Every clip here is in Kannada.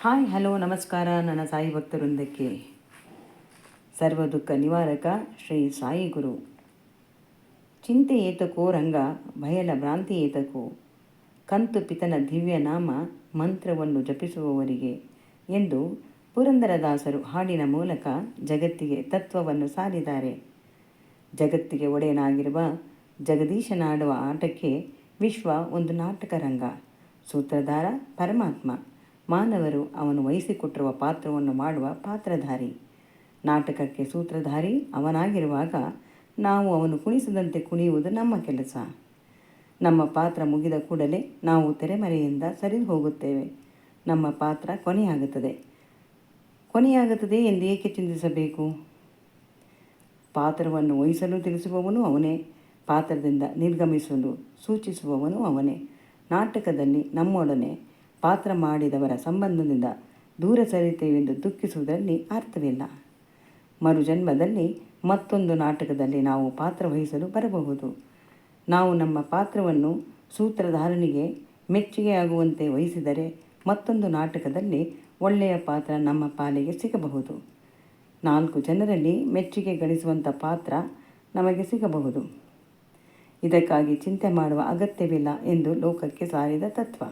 ಹಾಯ್ ಹಲೋ ನಮಸ್ಕಾರ. ನನ್ನ ಸಾಯಿ ಭಕ್ತವೃಂದಕ್ಕೆ ಸರ್ವ ದುಃಖ ನಿವಾರಕ ಶ್ರೀ ಸಾಯಿ ಗುರು. ಚಿಂತೆ ಏತಕೋ ರಂಗ, ಭಯಲ ಭ್ರಾಂತಿ ಏತಕೋ, ಕಂತು ಪಿತನ ದಿವ್ಯ ನಾಮ ಮಂತ್ರವನ್ನು ಜಪಿಸುವವರಿಗೆ ಎಂದು ಪುರಂದರದಾಸರು ಹಾಡಿನ ಮೂಲಕ ಜಗತ್ತಿಗೆ ತತ್ವವನ್ನು ಸಾರಿದ್ದಾರೆ. ಜಗತ್ತಿಗೆ ಒಡೆಯನಾಗಿರುವ ಜಗದೀಶನಾಡುವ ಆಟಕ್ಕೆ ವಿಶ್ವ ಒಂದು ನಾಟಕ ರಂಗ. ಸೂತ್ರಧಾರ ಪರಮಾತ್ಮ, ಮಾನವರು ಅವನು ವಹಿಸಿಕೊಟ್ಟಿರುವ ಪಾತ್ರವನ್ನು ಮಾಡುವ ಪಾತ್ರಧಾರಿ. ನಾಟಕಕ್ಕೆ ಸೂತ್ರಧಾರಿ ಅವನಾಗಿರುವಾಗ ನಾವು ಅವನು ಕುಣಿಸದಂತೆ ಕುಣಿಯುವುದು ನಮ್ಮ ಕೆಲಸ. ನಮ್ಮ ಪಾತ್ರ ಮುಗಿದ ಕೂಡಲೇ ನಾವು ತೆರೆಮರೆಯಿಂದ ಸರಿದು ಹೋಗುತ್ತೇವೆ. ನಮ್ಮ ಪಾತ್ರ ಕೊನೆಯಾಗುತ್ತದೆ ಎಂದು ಏಕೆ ಚಿಂತಿಸಬೇಕು? ಪಾತ್ರವನ್ನು ವಹಿಸಲು ತಿಳಿಸುವವನು ಅವನೇ, ಪಾತ್ರದಿಂದ ನಿರ್ಗಮಿಸಲು ಸೂಚಿಸುವವನು ಅವನೇ. ನಾಟಕದಲ್ಲಿ ನಮ್ಮೊಡನೆ ಪಾತ್ರ ಮಾಡಿದವರ ಸಂಬಂಧದಿಂದ ದೂರ ಸರಿತೇವೆಂದು ದುಃಖಿಸುವುದರಲ್ಲಿ ಅರ್ಥವಿಲ್ಲ. ಮರುಜನ್ಮದಲ್ಲಿ ಮತ್ತೊಂದು ನಾಟಕದಲ್ಲಿ ನಾವು ಪಾತ್ರ ವಹಿಸಲು ಬರಬಹುದು. ನಾವು ನಮ್ಮ ಪಾತ್ರವನ್ನು ಸೂತ್ರಧಾರನಿಗೆ ಮೆಚ್ಚುಗೆಯಾಗುವಂತೆ ವಹಿಸಿದರೆ ಮತ್ತೊಂದು ನಾಟಕದಲ್ಲಿ ಒಳ್ಳೆಯ ಪಾತ್ರ ನಮ್ಮ ಪಾಲಿಗೆ ಸಿಗಬಹುದು. 4 ಜನರಲ್ಲಿ ಮೆಚ್ಚುಗೆ ಗಳಿಸುವಂಥ ಪಾತ್ರ ನಮಗೆ ಸಿಗಬಹುದು. ಇದಕ್ಕಾಗಿ ಚಿಂತೆ ಮಾಡುವ ಅಗತ್ಯವಿಲ್ಲ ಎಂದು ಲೋಕಕ್ಕೆ ಸಾರಿದ ತತ್ವ.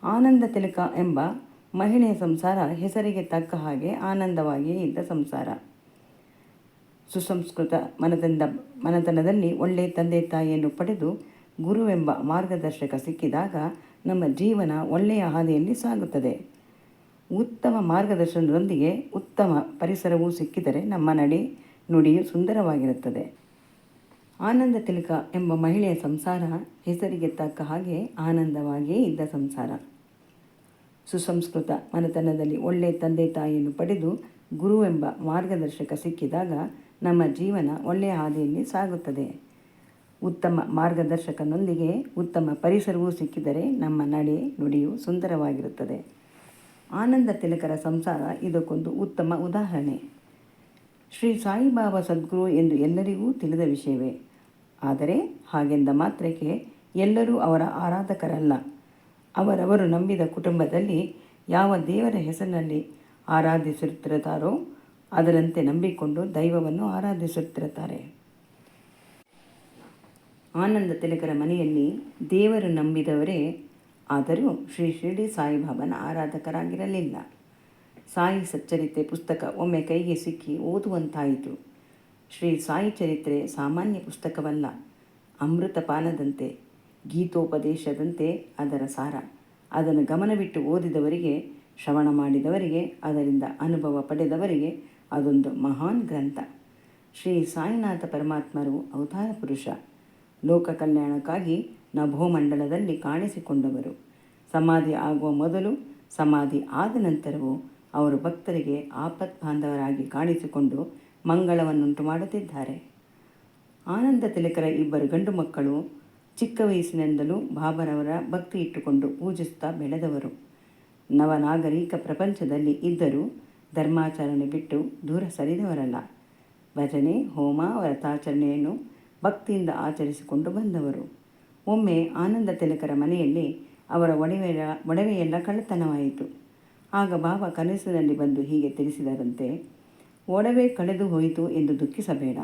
ಆನಂದ ತಿಲಕ ಎಂಬ ಮಹಿಳೆಯ ಸಂಸಾರ ಹೆಸರಿಗೆ ತಕ್ಕ ಹಾಗೆ ಆನಂದವಾಗಿಯೇ ಇದ್ದ ಸಂಸಾರ. ಸುಸಂಸ್ಕೃತ ಮನತನದಲ್ಲಿ ಒಳ್ಳೆಯ ತಂದೆ ತಾಯಿಯನ್ನು ಪಡೆದು ಗುರುವೆಂಬ ಮಾರ್ಗದರ್ಶಕ ಸಿಕ್ಕಿದಾಗ ನಮ್ಮ ಜೀವನ ಒಳ್ಳೆಯ ಹಾದಿಯಲ್ಲಿ ಸಾಗುತ್ತದೆ. ಉತ್ತಮ ಮಾರ್ಗದರ್ಶನದೊಂದಿಗೆ ಉತ್ತಮ ಪರಿಸರವೂ ಸಿಕ್ಕಿದರೆ ನಮ್ಮ ನಡೆ ನುಡಿಯು ಸುಂದರವಾಗಿರುತ್ತದೆ. ಆನಂದ ತಿಲಕ ಎಂಬ ಮಹಿಳೆಯ ಸಂಸಾರ ಹೆಸರಿಗೆ ತಕ್ಕ ಹಾಗೆ ಆನಂದವಾಗಿಯೇ ಇದ್ದ ಸಂಸಾರ. ಸುಸಂಸ್ಕೃತ ಮನೆತನದಲ್ಲಿ ಒಳ್ಳೆಯ ತಂದೆ ತಾಯಿಯನ್ನು ಪಡೆದು ಗುರುವೆಂಬ ಮಾರ್ಗದರ್ಶಕ ಸಿಕ್ಕಿದಾಗ ನಮ್ಮ ಜೀವನ ಒಳ್ಳೆಯ ಹಾದಿಯಲ್ಲಿ ಸಾಗುತ್ತದೆ. ಉತ್ತಮ ಮಾರ್ಗದರ್ಶಕನೊಂದಿಗೆ ಉತ್ತಮ ಪರಿಸರವೂ ಸಿಕ್ಕಿದರೆ ನಮ್ಮ ನಡೆ ನುಡಿಯು ಸುಂದರವಾಗಿರುತ್ತದೆ. ಆನಂದ ತಿಲಕರ ಸಂಸಾರ ಇದಕ್ಕೊಂದು ಉತ್ತಮ ಉದಾಹರಣೆ. ಶ್ರೀ ಸಾಯಿಬಾಬಾ ಸದ್ಗುರು ಎಂದು ಎಲ್ಲರಿಗೂ ತಿಳಿದ ವಿಷಯವೇ. ಆದರೆ ಹಾಗೆಂದ ಮಾತ್ರಕ್ಕೆ ಎಲ್ಲರೂ ಅವರ ಆರಾಧಕರಲ್ಲ. ಅವರವರು ನಂಬಿದ ಕುಟುಂಬದಲ್ಲಿ ಯಾವ ದೇವರ ಹೆಸರಿನಲ್ಲಿ ಆರಾಧಿಸುತ್ತಿರುತ್ತಾರೋ ಅದರಂತೆ ನಂಬಿಕೊಂಡು ದೈವವನ್ನು ಆರಾಧಿಸುತ್ತಿರುತ್ತಾರೆ. ಆನಂದ ತಿಲಕರ ಮನೆಯಲ್ಲಿ ದೇವರು ನಂಬಿದವರೇ ಆದರೂ ಶ್ರೀ ಶಿರಡಿ ಸಾಯಿಬಾಬಾನ ಆರಾಧಕರಾಗಿರಲಿಲ್ಲ. ಸಾಯಿ ಸಚ್ಚರಿತ್ರೆ ಪುಸ್ತಕ ಒಮ್ಮೆ ಕೈಗೆ ಸಿಕ್ಕಿ ಓದುವಂತಾಯಿತು. ಶ್ರೀ ಸಾಯಿ ಚರಿತ್ರೆ ಸಾಮಾನ್ಯ ಪುಸ್ತಕವಲ್ಲ. ಅಮೃತಪಾನದಂತೆ, ಗೀತೋಪದೇಶದಂತೆ ಅದರ ಸಾರ. ಅದನ್ನು ಗಮನವಿಟ್ಟು ಓದಿದವರಿಗೆ, ಶ್ರವಣ ಮಾಡಿದವರಿಗೆ, ಅದರಿಂದ ಅನುಭವ ಪಡೆದವರಿಗೆ ಅದೊಂದು ಮಹಾನ್ ಗ್ರಂಥ. ಶ್ರೀ ಸಾಯಿನಾಥ ಪರಮಾತ್ಮರು ಅವತಾರ ಪುರುಷ. ಲೋಕ ಕಲ್ಯಾಣಕ್ಕಾಗಿ ನಭೋಮಂಡಲದಲ್ಲಿ ಕಾಣಿಸಿಕೊಂಡವರು. ಸಮಾಧಿ ಆಗುವ ಮೊದಲು, ಸಮಾಧಿ ಆದ ನಂತರವೂ ಅವರು ಭಕ್ತರಿಗೆ ಆಪತ್ ಬಾಂಧವರಾಗಿ ಕಾಣಿಸಿಕೊಂಡು ಮಂಗಳವನ್ನುಂಟು ಮಾಡುತ್ತಿದ್ದಾರೆ. ಆನಂದ ತಿಲಕರ 2 ಗಂಡು ಮಕ್ಕಳು ಚಿಕ್ಕ ವಯಸ್ಸಿನಿಂದಲೂ ಬಾಬರವರ ಭಕ್ತಿ ಇಟ್ಟುಕೊಂಡು ಪೂಜಿಸುತ್ತಾ ಬೆಳೆದವರು. ನವನಾಗರಿಕ ಪ್ರಪಂಚದಲ್ಲಿ ಇದ್ದರೂ ಧರ್ಮಾಚರಣೆ ಬಿಟ್ಟು ದೂರ ಸರಿದವರಲ್ಲ. ಭಜನೆ, ಹೋಮ, ವ್ರತಾಚರಣೆಯನ್ನು ಭಕ್ತಿಯಿಂದ ಆಚರಿಸಿಕೊಂಡು ಬಂದವರು. ಒಮ್ಮೆ ಆನಂದ ತಿಲಕರ ಮನೆಯಲ್ಲಿ ಅವರ ಒಡವೆಯೆಲ್ಲ ಕಳ್ಳತನವಾಯಿತು. ಆಗ ಬಾಬಾ ಕನಸಿನಲ್ಲಿ ಬಂದು ಹೀಗೆ ತಿಳಿಸಿದರಂತೆ, ಒಡವೆ ಕಳೆದು ಹೋಯಿತು ಎಂದು ದುಃಖಿಸಬೇಡ.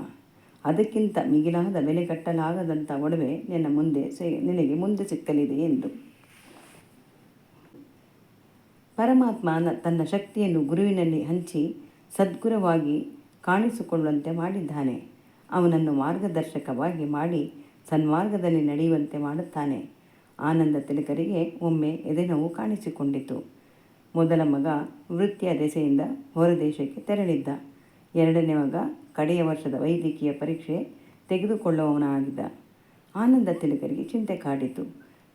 ಅದಕ್ಕಿಂತ ಮಿಗಿಲಾದ ಬೆಲೆ ಕಟ್ಟಲಾಗದಂಥ ಒಡವೆ ನಿನಗೆ ಮುಂದೆ ಸಿಕ್ಕಲಿದೆ ಎಂದು. ಪರಮಾತ್ಮ ತನ್ನ ಶಕ್ತಿಯನ್ನು ಗುರುವಿನಲ್ಲಿ ಹಂಚಿ ಸದ್ಗುರುವಾಗಿ ಕಾಣಿಸಿಕೊಳ್ಳುವಂತೆ ಮಾಡಿದ್ದಾನೆ. ಅವನನ್ನು ಮಾರ್ಗದರ್ಶಕವಾಗಿ ಮಾಡಿ ಸನ್ಮಾರ್ಗದಲ್ಲಿ ನಡೆಯುವಂತೆ ಮಾಡುತ್ತಾನೆ. ಆನಂದ ತಿಲಕರಿಗೆ ಒಮ್ಮೆ ಎದೆನೋವು ಕಾಣಿಸಿಕೊಂಡಿತು. ಮೊದಲ ಮಗ ವೃತ್ತಿಯ ದೆಸೆಯಿಂದ ಹೊರದೇಶಕ್ಕೆ ತೆರಳಿದ್ದ. 2ನೇ ಮಗ ಕಡೆಯ ವರ್ಷದ ವೈದ್ಯಕೀಯ ಪರೀಕ್ಷೆ ತೆಗೆದುಕೊಳ್ಳುವವನಾಗಿದ್ದ. ಆನಂದ ತಿಲಕರಿಗೆ ಚಿಂತೆ ಕಾಡಿತು.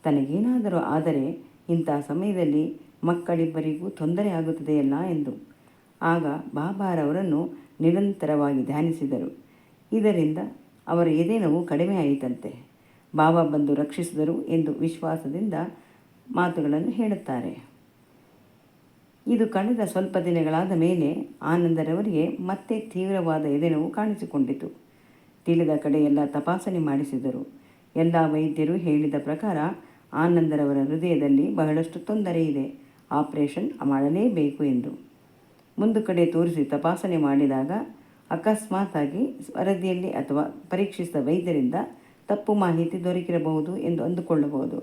ತನಗೇನಾದರೂ ಆದರೆ ಇಂಥ ಸಮಯದಲ್ಲಿ ಮಕ್ಕಳಿಬ್ಬರಿಗೂ ತೊಂದರೆ ಆಗುತ್ತದೆಯಲ್ಲ ಎಂದು. ಆಗ ಬಾಬಾರವರನ್ನು ನಿರಂತರವಾಗಿ ಧ್ಯಾನಿಸಿದರು. ಇದರಿಂದ ಅವರ ಎದೆನೋವು ಕಡಿಮೆ ಆಯಿತಂತೆ. ಬಾಬಾ ಬಂದು ರಕ್ಷಿಸಿದರು ಎಂದು ವಿಶ್ವಾಸದಿಂದ ಮಾತುಗಳನ್ನು ಹೇಳುತ್ತಾರೆ. ಇದು ಕಳೆದ ಸ್ವಲ್ಪ ದಿನಗಳಾದ ಮೇಲೆ ಆನಂದರವರಿಗೆ ಮತ್ತೆ ತೀವ್ರವಾದ ಎದೆನೋವು ಕಾಣಿಸಿಕೊಂಡಿತು. ತಿಳಿದ ಕಡೆಯೆಲ್ಲ ತಪಾಸಣೆ ಮಾಡಿಸಿದರು. ಎಲ್ಲ ವೈದ್ಯರು ಹೇಳಿದ ಪ್ರಕಾರ ಆನಂದರವರ ಹೃದಯದಲ್ಲಿ ಬಹಳಷ್ಟು ತೊಂದರೆ ಇದೆ, ಆಪರೇಷನ್ ಮಾಡಲೇಬೇಕು ಎಂದು. ಒಂದು ಕಡೆ ತೋರಿಸಿ ತಪಾಸಣೆ ಮಾಡಿದಾಗ ಅಕಸ್ಮಾತಾಗಿ ವರದಿಯಲ್ಲಿ ಅಥವಾ ಪರೀಕ್ಷಿಸಿದ ವೈದ್ಯರಿಂದ ತಪ್ಪು ಮಾಹಿತಿ ದೊರಕಿರಬಹುದು ಎಂದು ಅಂದುಕೊಳ್ಳಬಹುದು.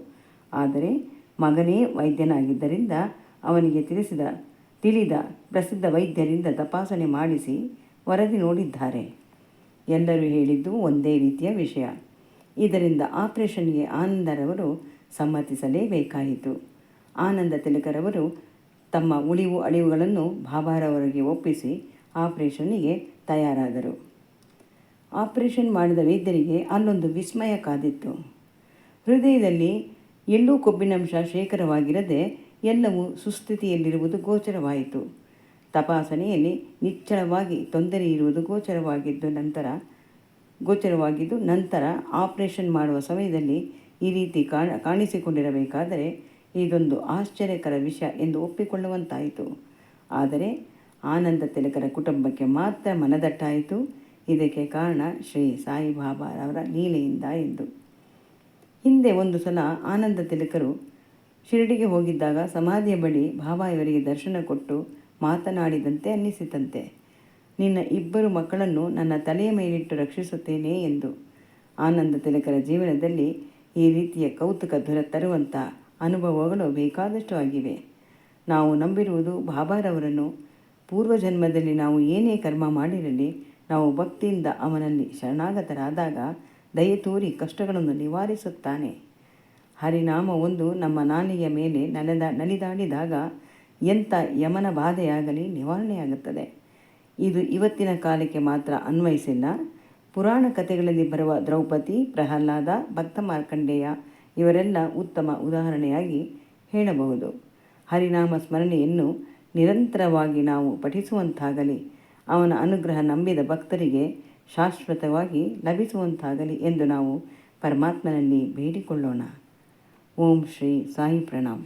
ಆದರೆ ಮಗನೇ ವೈದ್ಯನಾಗಿದ್ದರಿಂದ ಅವನಿಗೆ ತಿಳಿದ ಪ್ರಸಿದ್ಧ ವೈದ್ಯರಿಂದ ತಪಾಸಣೆ ಮಾಡಿಸಿ ವರದಿ ನೋಡಿದ್ದಾರೆ. ಎಲ್ಲರೂ ಹೇಳಿದ್ದು ಒಂದೇ ರೀತಿಯ ವಿಷಯ. ಇದರಿಂದ ಆಪರೇಷನ್ಗೆ ಆನಂದರವರು ಸಮ್ಮತಿಸಲೇಬೇಕಾಯಿತು. ಆನಂದ ತಿಲಕರವರು ತಮ್ಮ ಉಳಿವು ಅಳಿವುಗಳನ್ನು ಬಾಬಾರವರಿಗೆ ಒಪ್ಪಿಸಿ ಆಪರೇಷನ್ನಿಗೆ ತಯಾರಾದರು. ಆಪರೇಷನ್ ಮಾಡಿದ ವೈದ್ಯರಿಗೆ ಅಲ್ಲೊಂದು ವಿಸ್ಮಯ ಕಾದಿತ್ತು. ಹೃದಯದಲ್ಲಿ ಎಲ್ಲೂ ಕೊಬ್ಬಿನಂಶ ಶೇಖರವಾಗಿರದೆ ಎಲ್ಲವೂ ಸುಸ್ಥಿತಿಯಲ್ಲಿರುವುದು ಗೋಚರವಾಯಿತು. ತಪಾಸಣೆಯಲ್ಲಿ ನಿಚ್ಚಳವಾಗಿ ತೊಂದರೆ ಇರುವುದು ಗೋಚರವಾಗಿದ್ದು ನಂತರ ಆಪರೇಷನ್ ಮಾಡುವ ಸಮಯದಲ್ಲಿ ಈ ರೀತಿ ಕಾಣಿಸಿಕೊಂಡಿರಬೇಕಾದರೆ ಇದೊಂದು ಆಶ್ಚರ್ಯಕರ ವಿಷಯ ಎಂದು ಒಪ್ಪಿಕೊಳ್ಳುವಂತಾಯಿತು. ಆದರೆ ಆನಂದ ತಿಲಕರ ಕುಟುಂಬಕ್ಕೆ ಮಾತ್ರ ಮನದಟ್ಟಾಯಿತು. ಇದಕ್ಕೆ ಕಾರಣ ಶ್ರೀ ಸಾಯಿಬಾಬಾರವರ ಲೀಲೆಯಿಂದ ಎಂದು. ಹಿಂದೆ ಒಂದು ಸಲ ಆನಂದ ತಿಲಕರು ಶಿರಡಿಗೆ ಹೋಗಿದ್ದಾಗ ಸಮಾಧಿಯ ಬಳಿ ಬಾಬಾ ಇವರಿಗೆ ದರ್ಶನ ಕೊಟ್ಟು ಮಾತನಾಡಿದಂತೆ ಅನ್ನಿಸಿತಂತೆ. ನಿನ್ನ 2 ಮಕ್ಕಳನ್ನು ನನ್ನ ತಲೆಯ ಮೇಲಿಟ್ಟು ರಕ್ಷಿಸುತ್ತೇನೆ ಎಂದು. ಆನಂದ ತಿಲಕರ ಜೀವನದಲ್ಲಿ ಈ ರೀತಿಯ ಕೌತುಕ ತರುವಂಥ ಅನುಭವಗಳು ಬೇಕಾದಷ್ಟು ಆಗಿವೆ. ನಾವು ನಂಬಿರುವುದು ಬಾಬಾರವರನ್ನು. ಪೂರ್ವಜನ್ಮದಲ್ಲಿ ನಾವು ಏನೇ ಕರ್ಮ ಮಾಡಿರಲಿ, ನಾವು ಭಕ್ತಿಯಿಂದ ಅವನಲ್ಲಿ ಶರಣಾಗತರಾದಾಗ ದಯೆ ತೋರಿ ಕಷ್ಟಗಳನ್ನು ನಿವಾರಿಸುತ್ತಾನೆ. ಹರಿನಾಮ ಒಂದು ನಮ್ಮ ನಾಲಿಗೆಯ ಮೇಲೆ ನಲಿದಾಡಿದಾಗ ಎಂಥ ಯಮನ ಬಾಧೆಯಾಗಲಿ ನಿವಾರಣೆಯಾಗುತ್ತದೆ. ಇದು ಇವತ್ತಿನ ಕಾಲಕ್ಕೆ ಮಾತ್ರ ಅನ್ವಯಿಸಿಲ್ಲ. ಪುರಾಣ ಕಥೆಗಳಲ್ಲಿ ಬರುವ ದ್ರೌಪದಿ, ಪ್ರಹ್ಲಾದ, ಭಕ್ತ ಮಾರ್ಕಂಡೇಯ ಇವರೆಲ್ಲ ಉತ್ತಮ ಉದಾಹರಣೆಯಾಗಿ ಹೇಳಬಹುದು. ಹರಿನಾಮ ಸ್ಮರಣೆಯನ್ನು ನಿರಂತರವಾಗಿ ನಾವು ಪಠಿಸುವಂತಾಗಲಿ, ಅವನ ಅನುಗ್ರಹ ನಂಬಿದ ಭಕ್ತರಿಗೆ ಶಾಶ್ವತವಾಗಿ ಲಭಿಸುವಂತಾಗಲಿ ಎಂದು ನಾವು ಪರಮಾತ್ಮನಲ್ಲಿ ಬೇಡಿಕೊಳ್ಳೋಣ. ಓಂ ಶ್ರೀ ಸಾಯಿ ಪ್ರಣಾಮ್.